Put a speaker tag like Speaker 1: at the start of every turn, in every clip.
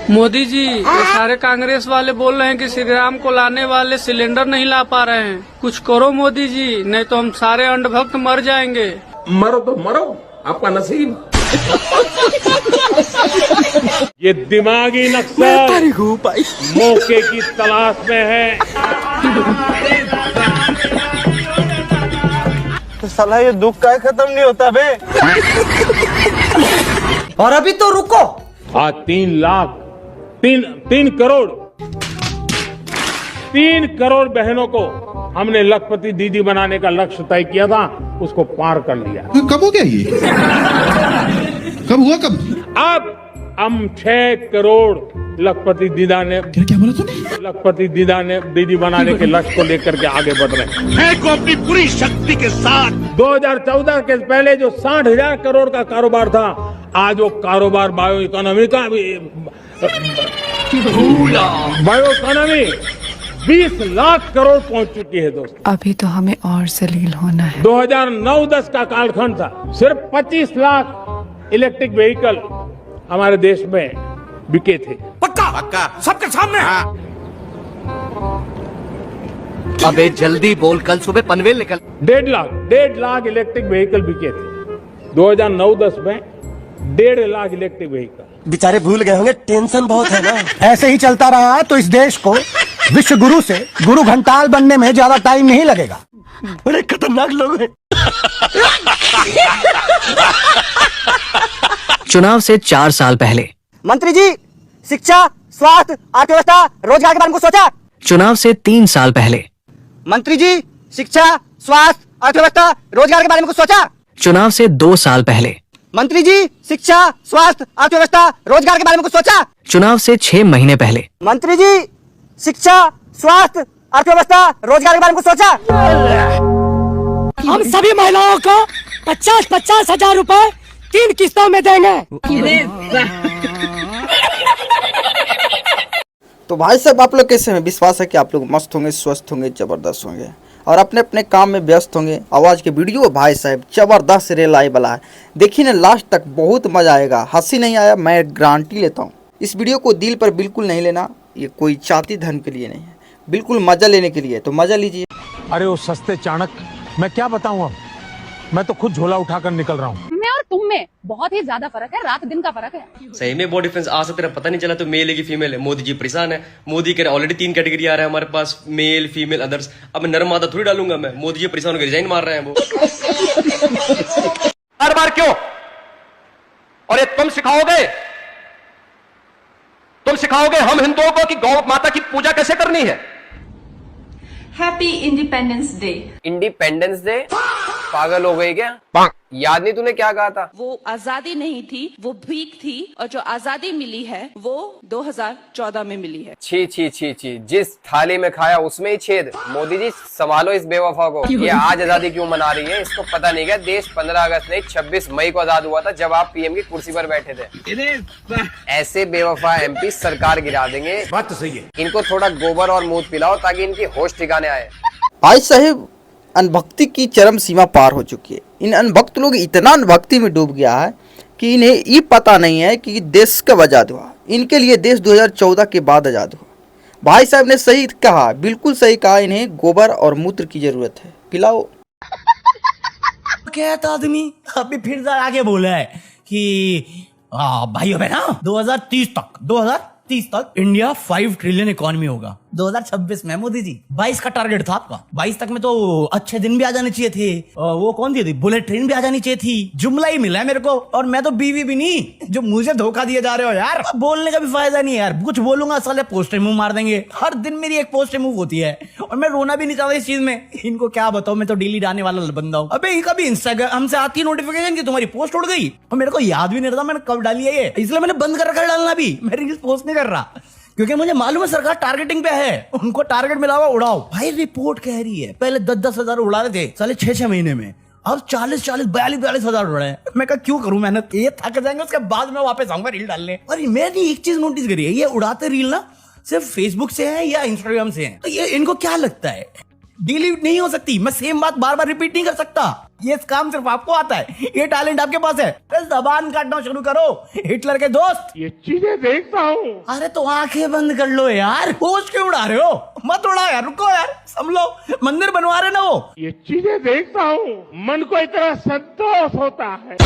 Speaker 1: मोदी जी, ये सारे कांग्रेस वाले बोल रहे हैं कि श्री राम को लाने वाले सिलेंडर नहीं ला पा रहे हैं। कुछ करो मोदी जी, नहीं तो हम सारे अंधभक्त मर जाएंगे।
Speaker 2: मरो तो मरो, आपका नसीब। ये दिमागी नक्सल मौके की तलाश में है।
Speaker 3: तो साला ये दुख का खत्म नहीं होता बे। और अभी तो रुको।
Speaker 2: आज 3 करोड़ बहनों को हमने लखपति दीदी बनाने का लक्ष्य तय किया था, उसको पार कर लिया।
Speaker 4: कब हो गया ये? कब हुआ कब?
Speaker 2: अब हम 6 करोड़ लखपति दीदा ने
Speaker 4: क्या बोला तूने?
Speaker 2: लखपति दीदी बनाने के लक्ष्य को लेकर के आगे बढ़ रहे हैं।
Speaker 5: मैं को अपनी पूरी शक्ति के साथ
Speaker 2: 2014 के पहले जो 60,000 करोड़ का कारोबार था, आज वो कारोबार बायो इकोनॉमी 20 लाख करोड़ पहुंच चुकी है दोस्तों।
Speaker 6: अभी तो हमें और जलील होना है।
Speaker 2: 2009-10 का कालखंड था, सिर्फ 25 लाख इलेक्ट्रिक व्हीकल हमारे देश में बिके थे।
Speaker 5: पक्का सबके सामने।
Speaker 7: अबे जल्दी बोल, कल सुबह पनवेल निकल।
Speaker 2: 1.5 लाख इलेक्ट्रिक व्हीकल बिके थे 2009-10 में। 1.5 लाख इलेक्ट्रिक व्हीकल।
Speaker 3: बेचारे भूल गए होंगे, टेंशन बहुत है ना। ऐसे ही चलता रहा तो इस देश को विश्व गुरु से गुरु घंटाल बनने में ज्यादा टाइम नहीं लगेगा। बड़े खतरनाक लोग हैं।
Speaker 7: चुनाव से 4 साल पहले
Speaker 3: मंत्री जी, शिक्षा, स्वास्थ्य, अर्थव्यवस्था, रोजगार के बारे में सोचा?
Speaker 7: चुनाव से 3 साल पहले
Speaker 3: मंत्री जी, शिक्षा, स्वास्थ्य, अर्थव्यवस्था, रोजगार के बारे में कुछ सोचा?
Speaker 7: चुनाव से 2 साल पहले
Speaker 3: मंत्री जी, शिक्षा, स्वास्थ्य, अर्थव्यवस्था, रोजगार के बारे में कुछ सोचा?
Speaker 7: चुनाव से 6 महीने पहले
Speaker 3: मंत्री जी, शिक्षा, स्वास्थ्य, अर्थव्यवस्था, रोजगार के बारे में कुछ सोचा? हम सभी महिलाओं को 50-50 हजार रुपए 3 किस्तों में देंगे। तो भाई साहब, आप लोग कैसे हैं? विश्वास है कि आप लोग मस्त होंगे, स्वस्थ होंगे, जबरदस्त होंगे और अपने अपने काम में व्यस्त होंगे। आवाज़ के वीडियो भाई साहब जबरदस्त रिलायबल है, देखिए ना लास्ट तक, बहुत मज़ा आएगा। हंसी नहीं आया मैं गारंटी लेता हूँ। इस वीडियो को दिल पर बिल्कुल नहीं लेना, ये कोई चाहती धन के लिए नहीं है, बिल्कुल मज़ा लेने के लिए, तो मज़ा लीजिए।
Speaker 8: अरे वो सस्ते चाणक, मैं क्या बताऊँ अब, मैं तो खुद झोला उठाकर निकल रहा हूँ।
Speaker 9: मैं और तुम में बहुत ही ज्यादा फर्क है, रात दिन का फर्क है।
Speaker 10: सही में बहुत डिफरेंस आ सकता है, पता नहीं चला तो मेल है कि फीमेल है। मोदी जी परेशान है, मोदी कह रहे ऑलरेडी 3 कैटेगरी आ रहा है हमारे पास, मेल, फीमेल, अदर्स। अब नरम मादा थोड़ी डालूंगा मैं, मोदी जी परेशान होकर रिजाइन मार रहे हैं वो।
Speaker 5: हर बार क्यों? और ये तुम सिखाओगे हम हिंदुओं को कि गौ माता की पूजा कैसे करनी है।
Speaker 9: Happy independence day.
Speaker 11: Independence day? पागल हो गई क्या? याद नहीं तूने क्या कहा था?
Speaker 9: वो आजादी नहीं थी, वो भीख थी, और जो आजादी मिली है वो 2014 में मिली है।
Speaker 11: छी छी छी छी, जिस थाली में खाया उसमें ही छेद। मोदी जी संभालो इस बेवफा को। ये आज आजादी क्यों मना रही है, इसको पता नहीं क्या देश 15 अगस्त नहीं 26 मई को आजाद हुआ था, जब आप पीएम की कुर्सी पर बैठे थे। ऐसे बेवफा एमपी सरकार गिरा देंगे।
Speaker 5: बात तो सही है।
Speaker 11: इनको थोड़ा गोबर और मूत पिलाओ ताकि इनकी होश ठिकाने आए।
Speaker 3: भाई साहब, अनभक्ति की चरम सीमा पार हो चुकी है। इन अनभक्त लोग इतना अनभक्ति में डूब गया है कि इन्हें ये पता नहीं है कि देश कब आज़ाद हुआ। इनके लिए देश 2014 के बाद आज़ाद हुआ। भाई साहब ने सही कहा, बिल्कुल सही कहा, इन्हें गोबर और मूत्र की जरूरत है, पिलाओ।
Speaker 12: क्या था आदमी अभी फिर से आगे बोला है कि भाइयों बहना 2030 तक इंडिया 5 ट्रिलियन इकोनॉमी होगा। 2026 में मोदी जी 22 का टारगेट था आपका। 22 तक में तो अच्छे दिन भी आ जाने चाहिए थे, वो कौन सी थी, बुलेट ट्रेन भी आ जानी चाहिए थी। जुमला ही मिला है मेरे को, और मैं तो बीवी भी नहीं जो मुझे धोखा दिए जा रहे हो यार। बोलने का भी फायदा नहीं है यार, कुछ बोलूंगा साले पोस्टर मुंह मार देंगे। हर दिन मेरी एक पोस्टर मुंह होती है और मैं रोना भी नहीं चाहता इस चीज में। इनको क्या बताओ, मैं तो डेली डालने वाला बंदा हूँ। अबे कभी इंस्टाग्राम से आती नोटिफिकेशन की तुम्हारी पोस्ट उड़ गई और मेरे को याद भी नहीं रहता मैंने कब डाली है ये, इसलिए मैंने बंद कर रखा है डालना भी। मैं रील्स पोस्ट नहीं कर रहा क्योंकि मुझे मालूम है सरकार टारगेटिंग पे है, उनको टारगेट मिला हुआ उड़ाओ। भाई रिपोर्ट कह रही है पहले 10-10 हजार उड़ा रहे थे साले 6-6 महीने में, अब 40-42 हजार उड़ रहे हैं। मैं क्या क्यों करूं मेहनत, ये थक जाएंगे उसके बाद मैं वापस आऊंगा रील डालने। और मैंने एक चीज नोटिस करी है, ये उड़ाते रील ना सिर्फ फेसबुक से है या इंस्टाग्राम से है, तो ये इनको क्या लगता है डिलीट नहीं हो सकती। मैं सेम बात बार बार रिपीट नहीं कर सकता। ये काम सिर्फ आपको आता है, ये टैलेंट आपके पास है। जबान काटना शुरू करो हिटलर के दोस्त।
Speaker 2: ये चीजें देखता हूँ।
Speaker 12: अरे तो आंखें बंद कर लो यार, होश क्यों उड़ा रहे हो? मत उड़ाओ यार, रुको यार, संभलो, मंदिर बनवा रहे ना वो।
Speaker 2: ये चीजें देखता हूँ, मन को इतना संतोष होता है।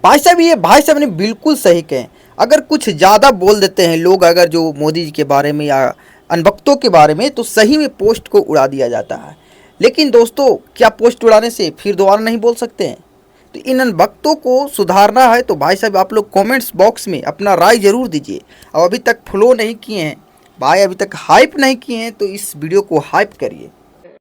Speaker 3: भाई साहब, ये भाई साहब ने बिल्कुल सही कहे। अगर कुछ ज़्यादा बोल देते हैं लोग, अगर जो मोदी जी के बारे में या अनभक्तों के बारे में, तो सही में पोस्ट को उड़ा दिया जाता है। लेकिन दोस्तों, क्या पोस्ट उड़ाने से फिर दोबारा नहीं बोल सकते हैं? तो इन अनभक्तों को सुधारना है तो भाई साहब आप लोग कमेंट्स बॉक्स में अपना राय जरूर दीजिए। और अभी तक फॉलो नहीं किए हैं भाई, अभी तक हाइप नहीं किए हैं, तो इस वीडियो को हाइप करिए।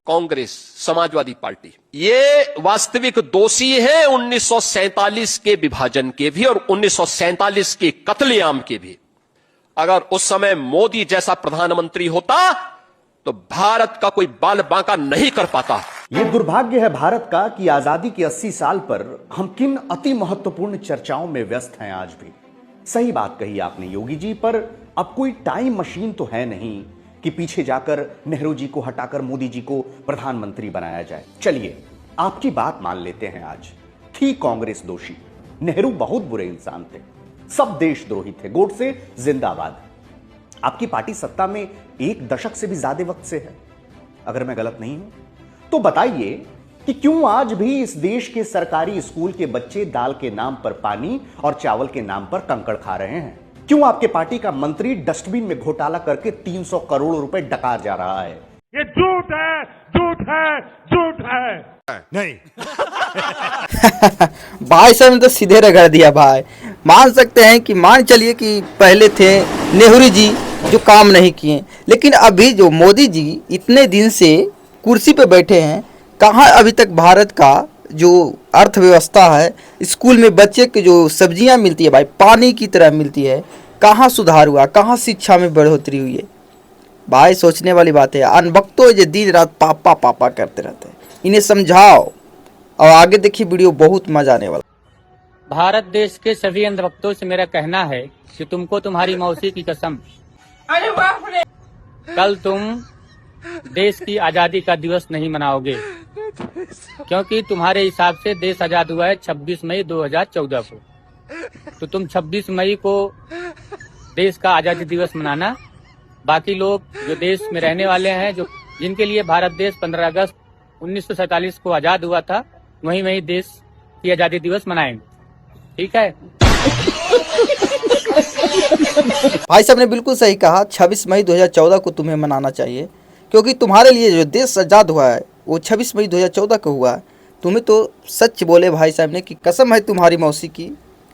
Speaker 5: कांग्रेस, समाजवादी पार्टी ये वास्तविक दोषी है 1947 के विभाजन के भी और 1947 के कत्लेआम के भी। अगर उस समय मोदी जैसा प्रधानमंत्री होता तो भारत का कोई बाल बांका नहीं कर पाता।
Speaker 13: ये दुर्भाग्य है भारत का कि आजादी के 80 साल पर हम किन अति महत्वपूर्ण चर्चाओं में व्यस्त हैं आज भी। सही बात कही आपने योगी जी, पर अब कोई टाइम मशीन तो है नहीं कि पीछे जाकर नेहरू जी को हटाकर मोदी जी को प्रधानमंत्री बनाया जाए। चलिए आपकी बात मान लेते हैं, आज थी कांग्रेस दोषी, नेहरू बहुत बुरे इंसान थे, सब देशद्रोही थे, गोडसे जिंदाबाद। आपकी पार्टी सत्ता में 1 दशक से भी ज्यादा वक्त से है, अगर मैं गलत नहीं हूं तो बताइए कि क्यों आज भी इस देश के सरकारी स्कूल के बच्चे दाल के नाम पर पानी और चावल के नाम पर कंकड़ खा रहे हैं? क्यों आपके पार्टी का मंत्री डस्टबिन में घोटाला करके 300 करोड़ रुपए डकार जा रहा है?
Speaker 2: ये झूठ है, झूठ है, झूठ है। नहीं।
Speaker 3: भाई साहब ने तो सीधे रगड़ दिया भाई। मान सकते हैं कि मान चलिए कि पहले थे नेहरू जी जो काम नहीं किए, लेकिन अभी जो मोदी जी इतने दिन से कुर्सी पे बैठे हैं, कहाँ अभी तक भारत का जो अर्थव्यवस्था है, स्कूल में बच्चे के जो सब्जियां मिलती है भाई पानी की तरह मिलती है, कहाँ सुधार हुआ, कहाँ शिक्षा में बढ़ोतरी हुई है? भाई सोचने वाली बात है। अनभक्तों जो दिन रात पापा पापा करते रहते हैं, इन्हें समझाओ और आगे देखिए वीडियो, बहुत मजा आने वाला।
Speaker 1: भारत देश के सभी अंधभक्तों से मेरा कहना है कि तुमको तुम्हारी मौसी की कसम, कल तुम देश की आजादी का दिवस नहीं मनाओगे, क्योंकि तुम्हारे हिसाब से देश आजाद हुआ है 26 मई 2014 को। तो तुम 26 मई को देश का आजादी दिवस मनाना। बाकी लोग जो देश में रहने वाले हैं, जो जिनके लिए भारत देश 15 अगस्त 1947 को आजाद हुआ था, वही देश की आजादी दिवस मनाएंगे, ठीक है?
Speaker 3: भाई साहब ने बिल्कुल सही कहा, 26 मई 2014 को तुम्हें मनाना चाहिए, क्योंकि तुम्हारे लिए जो देश आजाद हुआ है वो 26 मई 2014 को हुआ है। तुम्हें तो सच बोले भाई साहब ने कि कसम है तुम्हारी मौसी की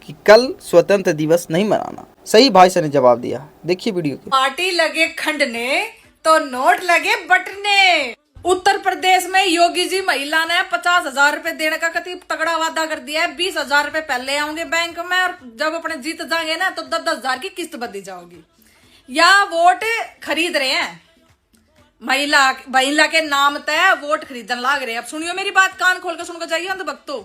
Speaker 3: कि कल स्वतंत्र दिवस नहीं मनाना। सही भाई साहब ने जवाब दिया। देखिए वीडियो के।
Speaker 14: पार्टी लगे खंडने तो नोट लगे बटने। उत्तर प्रदेश में योगी जी महिला ने 50,000 रुपए देने का कति तगड़ा वादा कर दिया है। 20,000 रुपए पहले आऊंगे बैंक में और जब अपने जीत जाएंगे ना तो 10,000 की किस्त बदी जाओगी। या वोट खरीद रहे हैं, महिला के नाम तय वोट खरीदने लाग रहे हैं। अब सुनियो मेरी बात, कान खोल के सुनकर जाइए अंधभक्तों।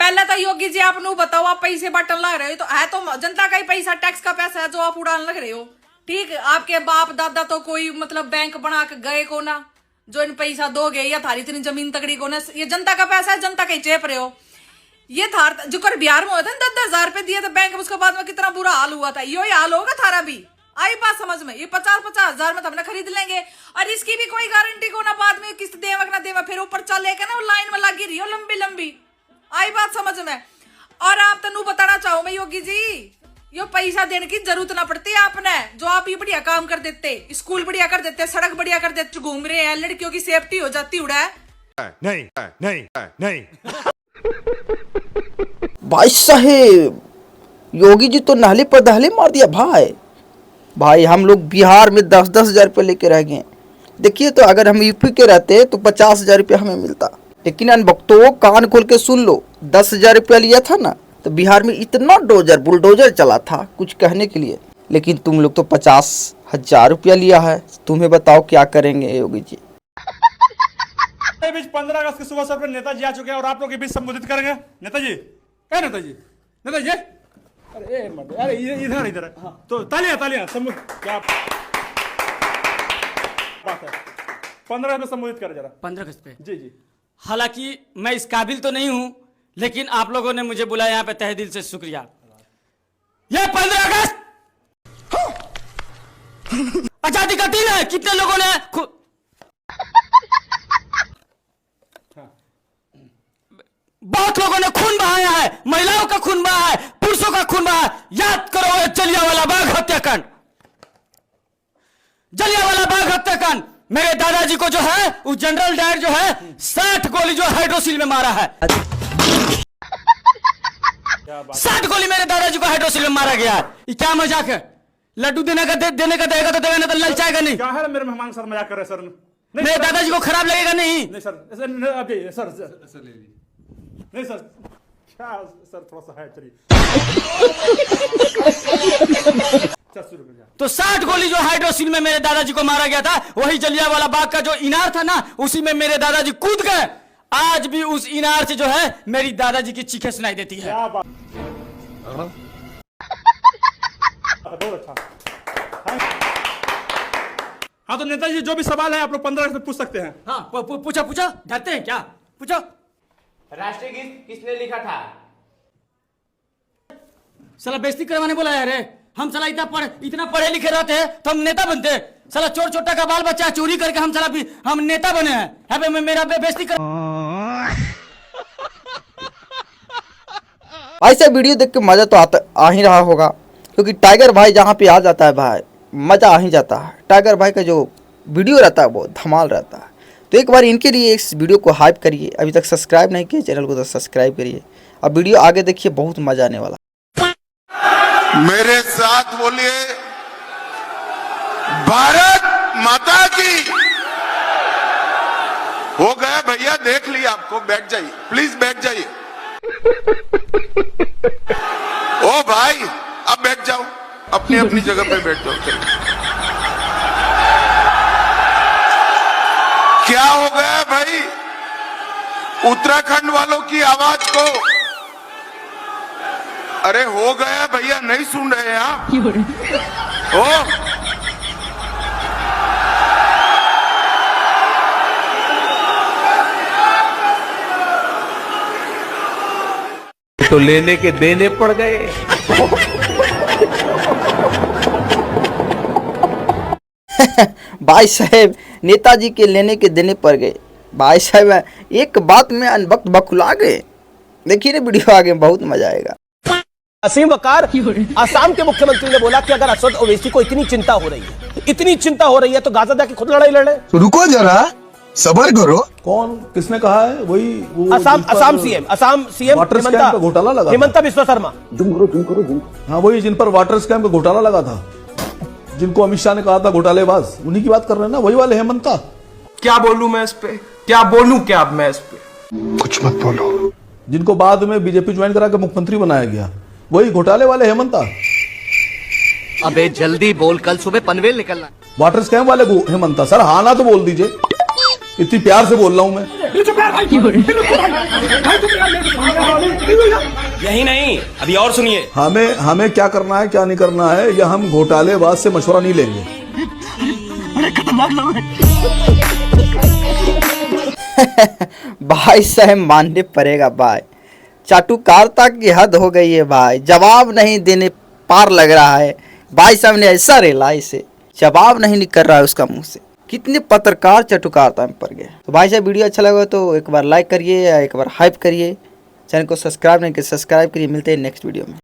Speaker 14: पहले तो योगी जी आप बताओ, आप पैसे बांटने लग रहे हो तो है तो जनता का ही पैसा, टैक्स का पैसा है जो आप उड़ाने लग रहे हो। ठीक, आपके बाप दादा तो कोई मतलब बैंक बना के गए को ना, जो इन पैसा दोगे या थारी इतनी जमीन तगड़ी को ना, ये जनता का पैसा है, जनता का ही चेप रहे हो। ये थार जो कर बिहार में होता है 10,000 रुपए दिए थे बैंक में, उसके बाद में कितना बुरा हाल हुआ था। यो हाल होगा थारा भी, आई बात समझ में। ये 50,000 में तो हमने खरीद लेंगे और इसकी भी कोई गारंटी को ना, बाद में किस्त देवक ना देवा, फिर ऊपर चले के ना वो लाइन में लगी रही हो लंबी लंबी। आई बात समझ में। और आप तनु बताना चाहो मैं योगी जी, यो पैसा देने की जरूरत ना पड़ती आपने, जो आप ये बढ़िया काम कर देते, स्कूल बढ़िया कर देते, सड़क बढ़िया कर देते, घूम रहे हैं, लड़कियों की सेफ्टी हो जाती उड़ा है।
Speaker 2: नहीं नहीं नहीं।
Speaker 3: भाई साहेब योगी जी तो नाले पर दहले मार दिया भाई। हम लोग बिहार में 10-10 हजार रुपये लेके रह गए। देखिए तो अगर हम यूपी के रहते तो 50,000 रुपया हमें मिलता। लेकिन अनभक्तों कान खोल के सुन लो, 10,000 रुपया लिया था ना तो बिहार में इतना बुलडोजर चला था कुछ कहने के लिए। लेकिन तुम लोग तो 50,000 रुपया लिया है। तुम्हें बताओ क्या करेंगे योगी जी।
Speaker 15: बीच 15 अगस्त की सुबह से नेताजी आ चुके हैं और आप लोग के बीच संबोधित करेंगे। नेताजी क्या नेताजी अरे इधर हाँ। तो तालियां क्या बात है। 15 अगस्त पे संबोधित करें जरा।
Speaker 16: 15 अगस्त पे।
Speaker 15: जी जी।
Speaker 16: हालांकि मैं इस काबिल तो नहीं हूं, लेकिन आप लोगों ने मुझे बुलाया यहाँ पे, तहे दिल से शुक्रिया। ये 15 अगस्त आजादी का दिन है। कितने लोगों ने बहुत लोगों ने खून बहाया है, महिलाओं का खून बहा है, पुरुषों का खून बहा है। याद करो ये जलियांवाला बाग हत्याकांड, जलियांवाला बाग हत्याकांड। मेरे दादाजी को जो है, उस जनरल डायर जो है, 60 गोली जो हाइड्रोसिल में मारा है। 60 गोली मेरे दादाजी को हाइड्रोसिल में मारा गया है। ये क्या मजाक है? लड्डू देने का देगा तो देगा, नहीं तो ललचाएगा नहीं।
Speaker 15: क्या है मेरे मेहमान के साथ मजाक कर रहे हैं सर?
Speaker 16: मेरे दादाजी को खराब लगेगा नहीं?
Speaker 15: नहीं सर, सर ले लीजिए। नहीं सर, क्या सर, थोड़ा सा है, चलिए।
Speaker 16: तो 60 गोली जो हाइड्रोसिल में मेरे दादाजी को मारा गया था, वही जलियांवाला बाग का जो इनार था ना, उसी में मेरे दादाजी कूद गए। आज भी उस इनार से जो है मेरी दादाजी की चीखें सुनाई देती है।
Speaker 15: हाँ तो नेताजी, जो भी सवाल है आप लोग 15 अगस्त में पूछ सकते हैं।
Speaker 16: हाँ पूछा डरते हैं क्या? पूछो।
Speaker 11: राष्ट्रीय गीत किसने लिखा था?
Speaker 16: साला बेइज्जती करवाने बोला यार। हम साला इतना पढ़े लिखे रहते हैं तो हम नेता बनते हैं। साला चोर छोटा का बाल बच्चा चोरी करके हम साला भी हम नेता बने हैं। मेरा बेइज्जती कर।
Speaker 3: ऐसा वीडियो देख के मजा तो आ ही रहा होगा, क्योंकि टाइगर भाई जहाँ पे आ जाता है भाई, मजा आ ही जाता है। टाइगर भाई का जो वीडियो रहता है वो धमाल रहता है। तो एक बार इनके लिए इस वीडियो को हाइप करिए। अभी तक सब्सक्राइब नहीं किए चैनल को तो सब्सक्राइब करिए। अब वीडियो आगे देखिए, बहुत मजा आने वाला।
Speaker 4: मेरे साथ बोलिए भारत माता की। हो गया भैया, देख लिया आपको, बैठ जाइए प्लीज, बैठ जाइए। ओ भाई अब बैठ जाओ, अपनी अपनी जगह पे बैठ जाओ। क्या हो गया भाई, उत्तराखंड वालों की आवाज को? अरे हो गया भैया, नहीं सुन रहे हैं आप?
Speaker 17: तो लेने के देने पड़ गए।
Speaker 3: भाई साहब नेताजी के लेने के देने पड़ गए। भाई साहब एक बात में अनबख्त बखुला गए। देखिए ना वीडियो आगे, बहुत मजा आएगा।
Speaker 18: असीम वकार असम के मुख्यमंत्री ने बोला कि अगर असद ओवैसी को इतनी चिंता हो रही है तो गाजा जाके खुद लड़ाई लड़े।
Speaker 4: तो रुको जरा, सबर करो।
Speaker 2: कौन, किसने कहा है? वही वो
Speaker 18: असम सीएम
Speaker 2: वाटर स्कैम का घोटाला लगा,
Speaker 18: हेमंता बिस्वा शर्मा।
Speaker 2: हाँ वही, जिन पर वाटर स्कैम का घोटाला लगा था, जिनको अमित शाह ने कहा था घोटालेबाज, उन्हीं की बात कर रहे हैं ना, वही वाले हेमंता।
Speaker 18: क्या बोलूं मैं इस पे, क्या बोलूं क्या मैं इस पे?
Speaker 4: कुछ मत बोलो।
Speaker 2: जिनको बाद में बीजेपी ज्वाइन करा के मुख्यमंत्री बनाया गया, वही घोटाले वाले हेमंता।
Speaker 7: अबे जल्दी बोल, कल सुबह पनवेल निकलना।
Speaker 2: वाटर स्कैम वाले हेमंता। सर हाँ ना तो बोल दीजिए, इतनी प्यार से बोल रहा हूं मैं।
Speaker 18: यही नहीं, अभी और सुनिए।
Speaker 2: हमें क्या करना है क्या नहीं करना है, या हम घोटालेबाज से मशवरा नहीं लेंगे।
Speaker 3: भाई साहब मानने पड़ेगा भाई, चाटुकारिता की हद हो गई है भाई। जवाब नहीं देने पार लग रहा है। भाई साहब ने ऐसा रेला, इसे जवाब नहीं निकल रहा है उसका मुंह से। कितने पत्रकार चाटुकारिता में पड़ गए। तो भाई साहब वीडियो अच्छा लगा तो एक बार लाइक करिए या एक बार हाइप करिए। चैनल को सब्सक्राइब नहीं किया सब्सक्राइब करिए। मिलते हैं नेक्स्ट वीडियो में।